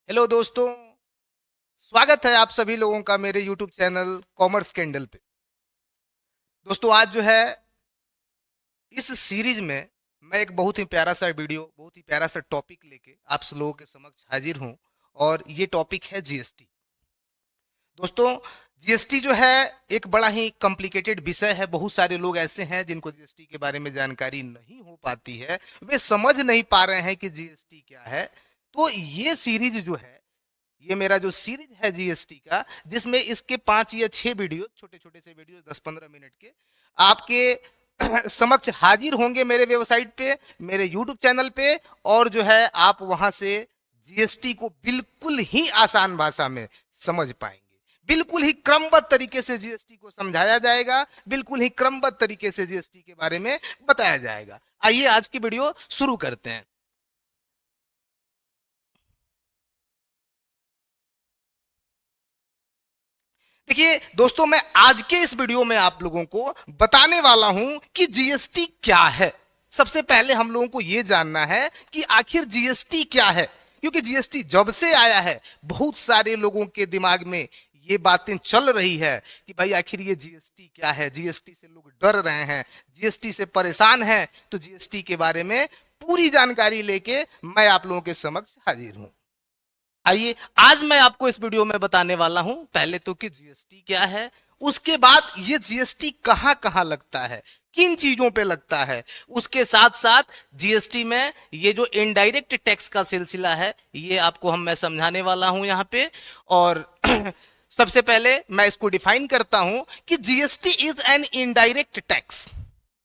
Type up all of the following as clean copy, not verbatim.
Hello दोस्तों। स्वागत है आप सभी लोगों का मेरे यूट्यूब चैनल कॉमर्स कैंडल पे। दोस्तों आज जो है इस सीरीज में मैं एक बहुत ही प्यारा सा वीडियो, बहुत ही प्यारा सा टॉपिक लेके आप सब लोगों के समक्ष हाजिर हूं। और ये टॉपिक है जीएसटी। दोस्तों जीएसटी जो है एक बड़ा ही कॉम्प्लिकेटेड विषय है। बहुत सारे लोग ऐसे हैं जिनको जीएसटी के बारे में जानकारी नहीं हो पाती है, वे समझ नहीं पा रहे हैं कि जीएसटी क्या है। तो ये सीरीज जो है, ये मेरा जो सीरीज है जीएसटी का, जिसमें इसके 5 या 6 वीडियो, छोटे छोटे से वीडियो 10-15 मिनट के आपके समक्ष हाजिर होंगे मेरे वेबसाइट पे, मेरे यूट्यूब चैनल पे। और जो है आप वहां से जीएसटी को बिल्कुल ही आसान भाषा में समझ पाएंगे। बिल्कुल ही क्रमबद्ध तरीके से जीएसटी को समझाया जाएगा, बिल्कुल ही क्रमबद्ध तरीके से जीएसटी के बारे में बताया जाएगा। आइए आज की वीडियो शुरू करते हैं। देखिए दोस्तों, मैं आज के इस वीडियो में आप लोगों को बताने वाला हूं कि जीएसटी क्या है। सबसे पहले हम लोगों को यह जानना है कि आखिर जीएसटी क्या है, क्योंकि जीएसटी जब से आया है बहुत सारे लोगों के दिमाग में ये बातें चल रही है कि भाई आखिर ये जीएसटी क्या है। जीएसटी से लोग डर रहे हैं, जीएसटी से परेशान हैं। तो जीएसटी के बारे में पूरी जानकारी लेके मैं आप लोगों के समक्ष हाजिर हूं। आइए आज मैं आपको इस वीडियो में बताने वाला हूं पहले तो कि जीएसटी क्या है, उसके बाद ये जीएसटी कहां कहां लगता है, किन चीजों पे लगता है। उसके साथ साथ जीएसटी में ये जो इनडायरेक्ट टैक्स का सिलसिला है ये आपको मैं समझाने वाला हूं यहां पे। और सबसे पहले मैं इसको डिफाइन करता हूं कि GST is an indirect tax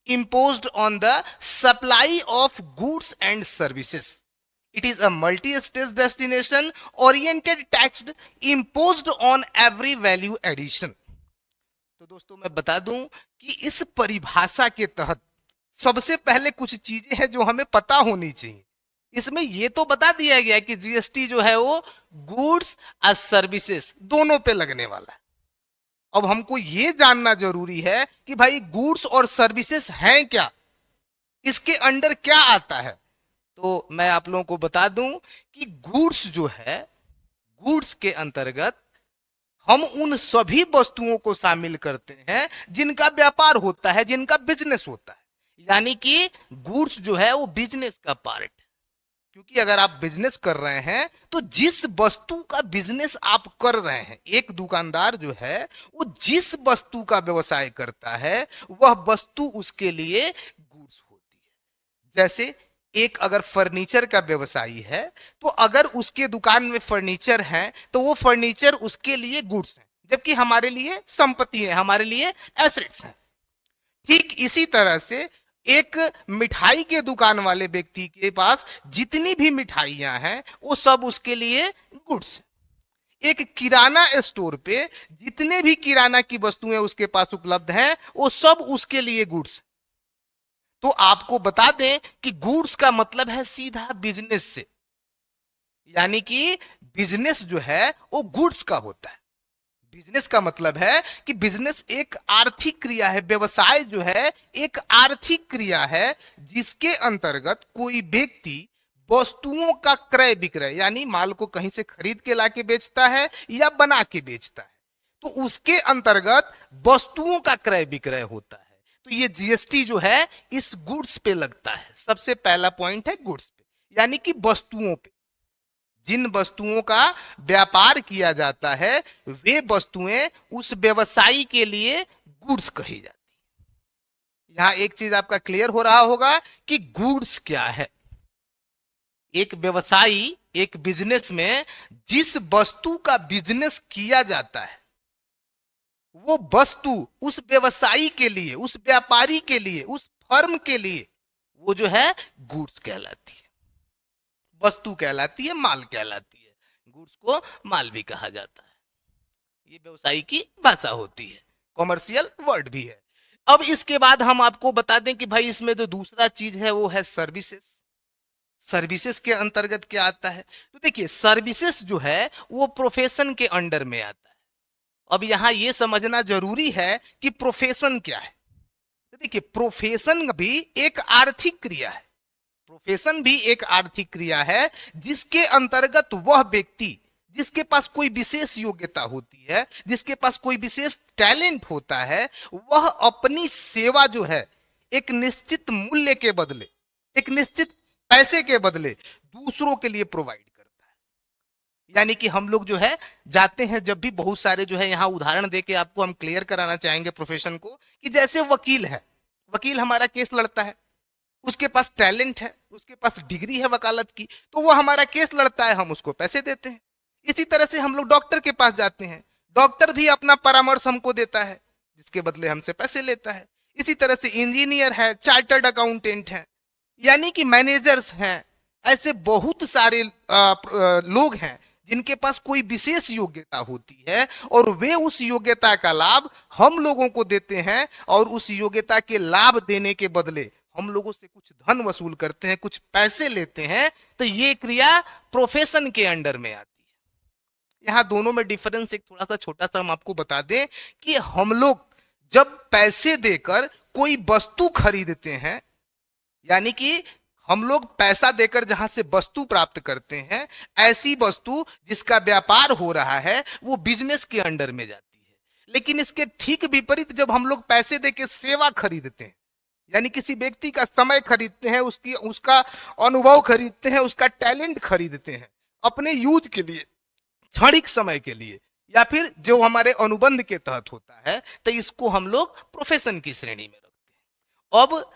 imposed on the supply of goods and services. It is a multi-stage destination oriented tax imposed on every value addition. तो दोस्तों मैं बता दूं कि इस परिभाषा के तहत सबसे पहले कुछ चीजें हैं जो हमें पता होनी चाहिए। इसमें यह तो बता दिया गया कि जीएसटी जो है वो गुड्स और सर्विसेज दोनों पे लगने वाला है। अब हमको यह जानना जरूरी है कि भाई गुड्स और सर्विसेज हैं क्या, इसके अंडर क्या आता है। तो मैं आप लोगों को बता दूं कि गुड्स जो है, गुड्स के अंतर्गत हम उन सभी वस्तुओं को शामिल करते हैं जिनका व्यापार होता है, जिनका बिजनेस होता है। यानी कि गुड्स जो है वो बिजनेस का पार्ट है। क्योंकि अगर आप बिजनेस कर रहे हैं तो जिस वस्तु का बिजनेस आप कर रहे हैं, एक दुकानदार जो है वो जिस वस्तु का व्यवसाय करता है वह वस्तु उसके लिए गुड्स होती है। जैसे एक अगर फर्नीचर का व्यवसायी है तो अगर उसके दुकान में फर्नीचर है तो वो फर्नीचर उसके लिए गुड्स है, जबकि हमारे लिए संपत्ति है, हमारे लिए एसेट्स है। ठीक इसी तरह से एक मिठाई के दुकान वाले व्यक्ति के पास जितनी भी मिठाइयां हैं वो सब उसके लिए गुड्स है। एक किराना स्टोर पे जितने भी किराना की वस्तुएं उसके पास उपलब्ध हैं वो सब उसके लिए गुड्स। तो आपको बता दें कि गुड्स का मतलब है सीधा बिजनेस से, यानी कि बिजनेस जो है वो गुड्स का होता है। बिजनेस का मतलब है कि बिजनेस एक आर्थिक क्रिया है, व्यवसाय जो है एक आर्थिक क्रिया है जिसके अंतर्गत कोई व्यक्ति वस्तुओं का क्रय विक्रय, यानी माल को कहीं से खरीद के लाके बेचता है या बना के बेचता है, तो उसके अंतर्गत वस्तुओं का क्रय विक्रय होता है। तो ये जीएसटी जो है इस गुड्स पे लगता है। सबसे पहला पॉइंट है गुड्स पे, यानी कि वस्तुओं पे। जिन वस्तुओं का व्यापार किया जाता है वे वस्तुएं उस व्यवसायी के लिए गुड्स कही जाती है। यहां एक चीज आपका क्लियर हो रहा होगा कि गुड्स क्या है। एक व्यवसायी, एक बिजनेस में जिस वस्तु का बिजनेस किया जाता है वो वस्तु उस व्यवसायी के लिए, उस व्यापारी के लिए, उस फर्म के लिए वो जो है गुड्स कहलाती है, वस्तु कहलाती है, माल कहलाती है। गुड्स को माल भी कहा जाता है। ये व्यवसायी की भाषा होती है, कॉमर्शियल वर्ड भी है। अब इसके बाद हम आपको बता दें कि भाई इसमें जो दूसरा चीज है वो है सर्विसेज। सर्विसेज के अंतर्गत क्या आता है? तो देखिए सर्विसेज जो है वो प्रोफेशन के अंडर में आता है। अब यहां यह समझना जरूरी है कि प्रोफेशन क्या है। तो देखिए प्रोफेशन भी एक आर्थिक क्रिया है। प्रोफेशन भी एक आर्थिक क्रिया है जिसके अंतर्गत वह व्यक्ति जिसके पास कोई विशेष योग्यता होती है, जिसके पास कोई विशेष टैलेंट होता है, वह अपनी सेवा जो है एक निश्चित मूल्य के बदले, एक निश्चित पैसे के बदले दूसरों के लिए प्रोवाइड करता है। यानी कि हम लोग जो है जाते हैं, जब भी बहुत सारे जो है यहाँ उदाहरण देके आपको हम क्लियर कराना चाहेंगे प्रोफेशन को, कि जैसे वकील है, वकील हमारा केस लड़ता है, उसके पास टैलेंट है, उसके पास डिग्री है वकालत की, तो वो हमारा केस लड़ता है, हम उसको पैसे देते हैं। इसी तरह से हम लोग डॉक्टर के पास जाते हैं, डॉक्टर भी अपना परामर्श हमको देता है जिसके बदले हमसे पैसे लेता है। इसी तरह से इंजीनियर है, चार्टर्ड अकाउंटेंट है, यानी कि मैनेजर्स हैं, ऐसे बहुत सारे लोग हैं जिनके पास कोई विशेष योग्यता होती है और वे उस योग्यता का लाभ हम लोगों को देते हैं और उस योग्यता के लाभ देने के बदले हम लोगों से कुछ धन वसूल करते हैं, कुछ पैसे लेते हैं। तो ये क्रिया प्रोफेशन के अंडर में आती है। यहां दोनों में डिफरेंस एक थोड़ा सा छोटा सा हम आपको बता दें कि हम लोग जब पैसे देकर कोई वस्तु खरीदते हैं, यानी कि हम लोग पैसा देकर जहां से वस्तु प्राप्त करते हैं, ऐसी वस्तु जिसका व्यापार हो रहा है वो बिजनेस के अंडर में जाती है। लेकिन इसके ठीक विपरीत जब हम लोग पैसे देकर सेवा खरीदते हैं, यानी किसी व्यक्ति का समय खरीदते हैं, उसका अनुभव खरीदते हैं, उसका टैलेंट खरीदते हैं अपने यूज के लिए, क्षणिक समय के लिए, या फिर जो हमारे अनुबंध के तहत होता है, तो इसको हम लोग प्रोफेशन की श्रेणी में रखते हैं। अब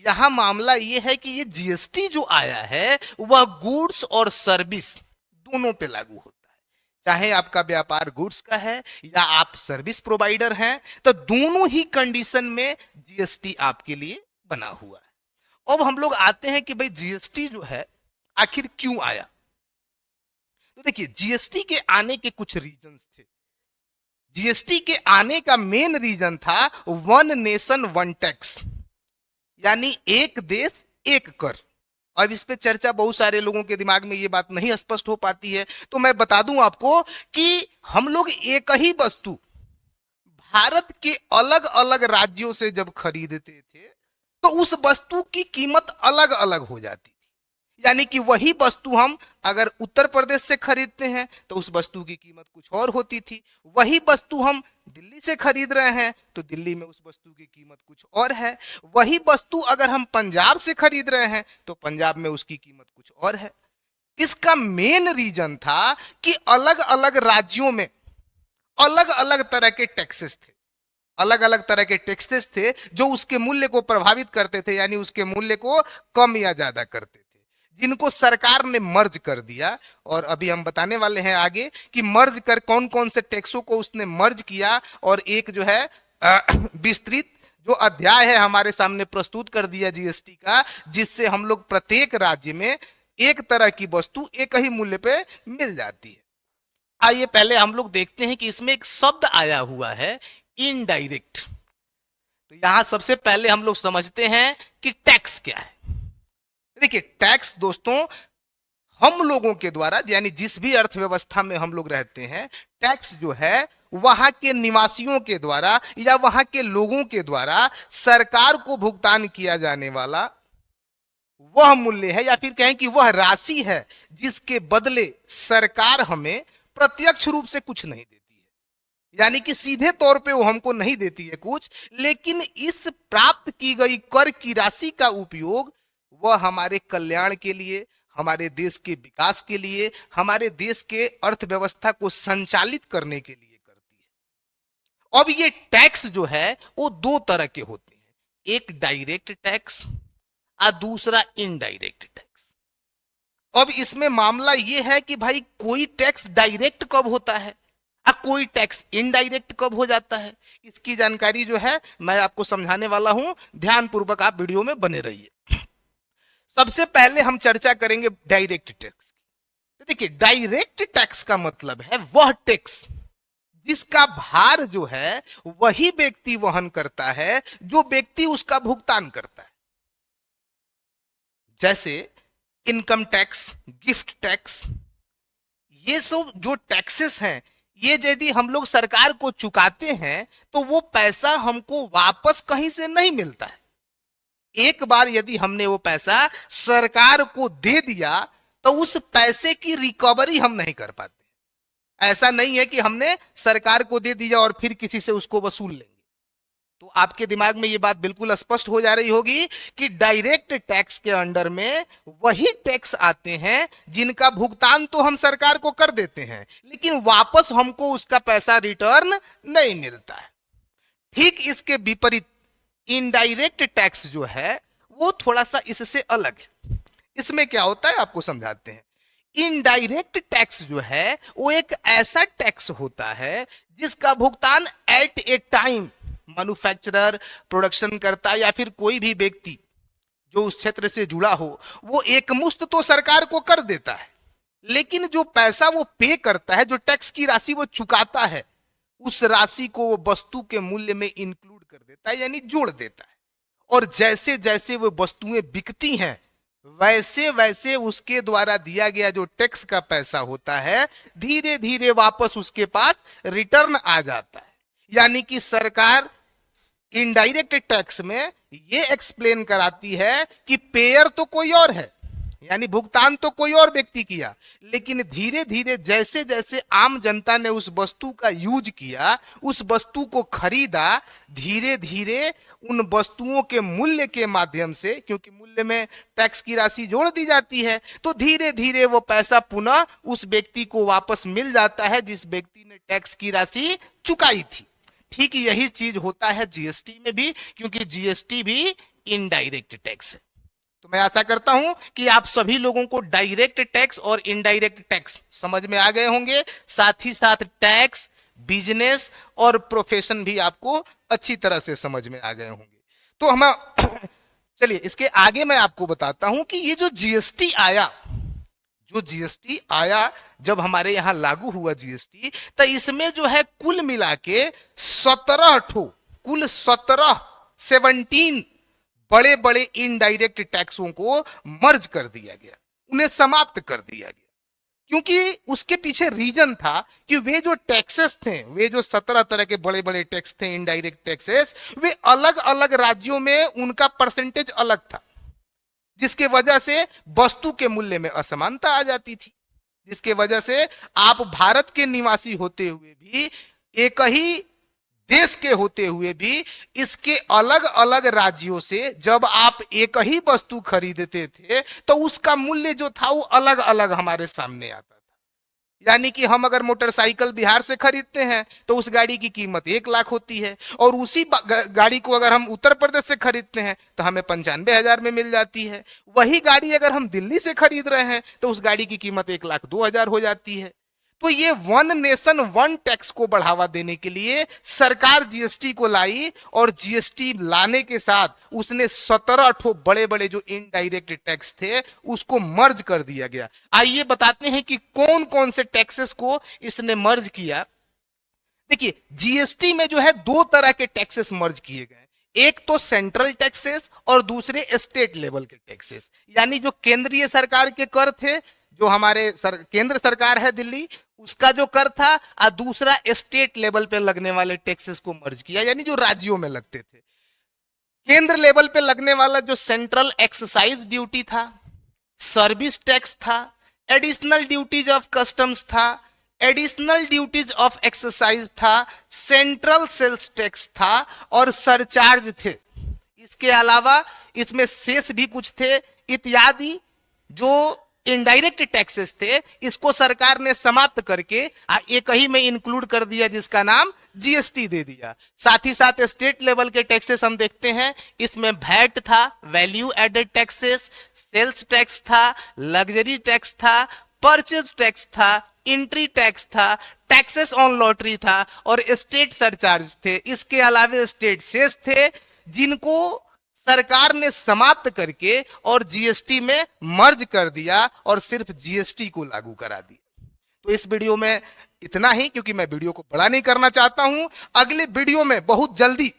यहां मामला यह है कि ये जीएसटी जो आया है वह गुड्स और सर्विस दोनों पे लागू होता है। चाहे आपका व्यापार गुड्स का है या आप सर्विस प्रोवाइडर हैं, तो दोनों ही कंडीशन में जीएसटी आपके लिए बना हुआ है। अब हम लोग आते हैं कि भाई जीएसटी जो है आखिर क्यों आया। तो देखिए, जीएसटी के आने के कुछ रीजंस थे। जीएसटी के आने का मेन रीजन था वन नेशन वन टैक्स, यानी एक देश एक कर। अब इस पे चर्चा बहुत सारे लोगों के दिमाग में ये बात नहीं स्पष्ट हो पाती है, तो मैं बता दूं आपको कि हम लोग एक ही वस्तु भारत के अलग अलग राज्यों से जब खरीदते थे तो उस वस्तु की कीमत अलग अलग हो जाती थी। यानी कि वही वस्तु हम अगर उत्तर प्रदेश से खरीदते हैं तो उस वस्तु की कीमत कुछ और होती थी, वही वस्तु हम दिल्ली से खरीद रहे हैं तो दिल्ली में उस वस्तु की कीमत कुछ और है, वही वस्तु अगर हम पंजाब से खरीद रहे हैं तो पंजाब में उसकी कीमत कुछ और है। इसका मेन रीजन था कि अलग अलग राज्यों में अलग अलग तरह के टैक्सेस थे, अलग अलग तरह के टैक्सेस थे जो उसके मूल्य को प्रभावित करते थे, यानी उसके मूल्य को कम या ज्यादा करते थे, जिनको सरकार ने मर्ज कर दिया। और अभी हम बताने वाले हैं आगे कि मर्ज कर कौन कौन से टैक्सों को उसने मर्ज किया, और एक जो है विस्तृत जो अध्याय है हमारे सामने प्रस्तुत कर दिया जीएसटी का, जिससे हम लोग प्रत्येक राज्य में एक तरह की वस्तु एक ही मूल्य पे मिल जाती है। आइए पहले हम लोग देखते हैं कि इसमें एक शब्द आया हुआ है इनडायरेक्ट। तो यहां सबसे पहले हम लोग समझते हैं कि टैक्स क्या है। देखिए, टैक्स दोस्तों हम लोगों के द्वारा, यानी जिस भी अर्थव्यवस्था में हम लोग रहते हैं, टैक्स जो है वहां के निवासियों के द्वारा या वहां के लोगों के द्वारा सरकार को भुगतान किया जाने वाला वह मूल्य है, या फिर कहें कि वह राशि है जिसके बदले सरकार हमें प्रत्यक्ष रूप से कुछ नहीं देती है। यानी कि सीधे तौर पे वो हमको नहीं देती है कुछ, लेकिन इस प्राप्त की गई कर की राशि का उपयोग वह हमारे कल्याण के लिए, हमारे देश के विकास के लिए, हमारे देश के अर्थव्यवस्था को संचालित करने के लिए करती है। अब ये टैक्स जो है वो दो तरह के होते हैं, एक डायरेक्ट टैक्स और दूसरा इनडायरेक्ट टैक्स। अब इसमें मामला यह है कि भाई कोई टैक्स डायरेक्ट कब होता है और कोई टैक्स इनडायरेक्ट कब हो जाता है, इसकी जानकारी जो है मैं आपको समझाने वाला हूं, ध्यान पूर्वक आप वीडियो में बने रहिए। सबसे पहले हम चर्चा करेंगे डायरेक्ट टैक्स की। तो देखिए, डायरेक्ट टैक्स का मतलब है वह टैक्स जिसका भार जो है वही व्यक्ति वहन करता है जो व्यक्ति उसका भुगतान करता है। जैसे इनकम टैक्स, गिफ्ट टैक्स, ये सब जो टैक्सेस हैं, ये यदि हम लोग सरकार को चुकाते हैं तो वो पैसा हमको वापस कहीं से नहीं मिलता है। एक बार यदि हमने वो पैसा सरकार को दे दिया तो उस पैसे की रिकवरी हम नहीं कर पाते। ऐसा नहीं है कि हमने सरकार को दे दिया और फिर किसी से उसको वसूल लेंगे। तो आपके दिमाग में ये बात बिल्कुल स्पष्ट हो जा रही होगी कि डायरेक्ट टैक्स के अंडर में वही टैक्स आते हैं जिनका भुगतान तो हम सरकार को कर देते हैं, लेकिन वापस हमको उसका पैसा रिटर्न नहीं मिलता है। ठीक इसके विपरीत इनडायरेक्ट टैक्स जो है वो थोड़ा सा इससे अलग है। इसमें क्या होता है आपको समझाते हैं। इनडायरेक्ट टैक्स जो है वो एक ऐसा टैक्स होता है जिसका भुगतान at a time manufacturer, production करता या फिर कोई भी व्यक्ति जो उस क्षेत्र से जुड़ा हो वो एक मुश्त तो सरकार को कर देता है, लेकिन जो पैसा वो पे करता है, जो टैक्स की राशि वो चुकाता है, उस राशि को वो वस्तु के मूल्य में इंक्लूड कर देता है, यानी जोड़ देता है। और जैसे जैसे वो वस्तुएं बिकती हैं वैसे वैसे उसके द्वारा दिया गया जो टैक्स का पैसा होता है धीरे धीरे वापस उसके पास रिटर्न आ जाता है। यानी कि सरकार इनडायरेक्ट टैक्स में ये एक्सप्लेन कराती है कि पेयर तो कोई और है, यानी भुगतान तो कोई और व्यक्ति किया, लेकिन धीरे धीरे जैसे जैसे आम जनता ने उस वस्तु का यूज किया, उस वस्तु को खरीदा, धीरे धीरे उन वस्तुओं के मूल्य के माध्यम से, क्योंकि मूल्य में टैक्स की राशि जोड़ दी जाती है, तो धीरे धीरे वो पैसा पुनः उस व्यक्ति को वापस मिल जाता है जिस व्यक्ति ने टैक्स की राशि चुकाई थी। ठीक यही चीज होता है जीएसटी में भी, क्योंकि जीएसटी भी इनडायरेक्ट टैक्स है। तो मैं आशा करता हूं कि आप सभी लोगों को डायरेक्ट टैक्स और इनडायरेक्ट टैक्स समझ में आ गए होंगे। साथ ही साथ टैक्स, बिजनेस और प्रोफेशन भी आपको अच्छी तरह से समझ में आ गए होंगे। तो हम चलिए इसके आगे मैं आपको बताता हूं कि ये जो जीएसटी आया, जब हमारे यहां लागू हुआ जीएसटी, तो इसमें जो है कुल मिला के 17 बड़े बड़े इनडायरेक्ट टैक्सों को मर्ज कर दिया गया, उन्हें समाप्त कर दिया गया। क्योंकि उसके पीछे रीजन था कि वे जो टैक्सेस थे, वे जो 17 तरह के बड़े बड़े टैक्स थे इनडायरेक्ट टैक्सेस, वे अलग अलग राज्यों में उनका परसेंटेज अलग था, जिसके वजह से वस्तु के मूल्य में असमानता आ जाती थी, जिसके वजह से आप भारत के निवासी होते हुए भी, एक ही देश के होते हुए भी, इसके अलग अलग राज्यों से जब आप एक ही वस्तु खरीदते थे तो उसका मूल्य जो था वो अलग अलग हमारे सामने आता था। यानी कि हम अगर मोटरसाइकिल बिहार से खरीदते हैं तो उस गाड़ी की कीमत 1 लाख होती है, और उसी गाड़ी को अगर हम उत्तर प्रदेश से खरीदते हैं तो हमें 95,000 में मिल जाती है। वही गाड़ी अगर हम दिल्ली से खरीद रहे हैं तो उस गाड़ी की कीमत 1,02,000 हो जाती है। तो ये वन नेशन वन टैक्स को बढ़ावा देने के लिए सरकार जीएसटी को लाई, और जीएसटी लाने के साथ उसने 17 बड़े बड़े जो इनडायरेक्ट टैक्स थे उसको मर्ज कर दिया गया। आइए बताते हैं कि कौन कौन से टैक्सेस को इसने मर्ज किया। देखिए, जीएसटी में जो है 2 तरह के टैक्सेस मर्ज किए गए, एक तो सेंट्रल टैक्सेस और दूसरे स्टेट लेवल के टैक्सेस। यानी जो केंद्रीय सरकार के कर थे, जो हमारे केंद्र सरकार है दिल्ली, उसका जो कर था, और दूसरा स्टेट लेवल पे लगने वाले टैक्सेस को मर्ज किया, यानी जो राज्यों में लगते थे। केंद्र लेवल पे लगने वाला जो सेंट्रल एक्साइज ड्यूटी था, सर्विस टैक्स था, एडिशनल ड्यूटीज ऑफ कस्टम्स था, एडिशनल ड्यूटीज ऑफ एक्साइज था, सेंट्रल सेल्स टैक्स था और सरचार्ज थे। इसके अलावा इसमें शेष भी कुछ थे इत्यादि जो इनडायरेक्ट टैक्सेस थे, इसको सरकार ने समाप्त करके एक ही में इंक्लूड कर दिया, जिसका नाम जीएसटी दे दिया। साथ ही साथ स्टेट लेवल के टैक्सेस हम देखते हैं, इसमें वैट था, value added taxes, sales tax था, लग्जरी टैक्स था, परचेज टैक्स था, एंट्री टैक्स था, टैक्सेस ऑन लॉटरी था और स्टेट सरचार्ज थे। इसके अलावा स्टेट सेस थे, जिनको सरकार ने समाप्त करके और जीएसटी में मर्ज कर दिया और सिर्फ जीएसटी को लागू करा दिया। तो इस वीडियो में इतना ही, क्योंकि मैं वीडियो को बड़ा नहीं करना चाहता हूं। अगले वीडियो में बहुत जल्दी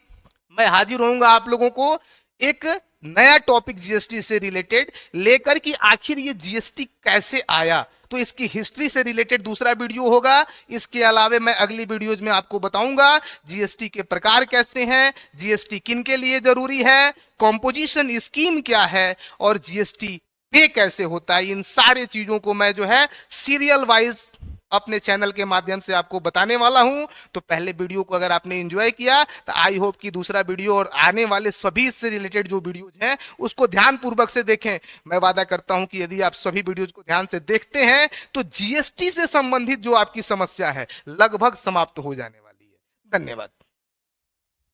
मैं हाजिर होऊंगा आप लोगों को एक नया टॉपिक जीएसटी से रिलेटेड लेकर कि आखिर ये जीएसटी कैसे आया तो इसकी हिस्ट्री से रिलेटेड दूसरा वीडियो होगा। इसके अलावा मैं अगली वीडियोज में आपको बताऊंगा जीएसटी के प्रकार कैसे हैं, जीएसटी किन के लिए जरूरी है, कॉम्पोजिशन स्कीम क्या है और जीएसटी पे कैसे होता है। इन सारे चीजों को मैं जो है सीरियल वाइज अपने चैनल के माध्यम से आपको बताने वाला हूं। तो पहले वीडियो को अगर आपने एंजॉय किया तो आई होप कि दूसरा वीडियो और आने वाले सभी से रिलेटेड जो वीडियोज हैं उसको ध्यान पूर्वक से देखें। मैं वादा करता हूं कि यदि आप सभी वीडियोज को ध्यान से देखते हैं तो जीएसटी से संबंधित जो आपकी समस्या है लगभग समाप्त हो जाने वाली है। धन्यवाद।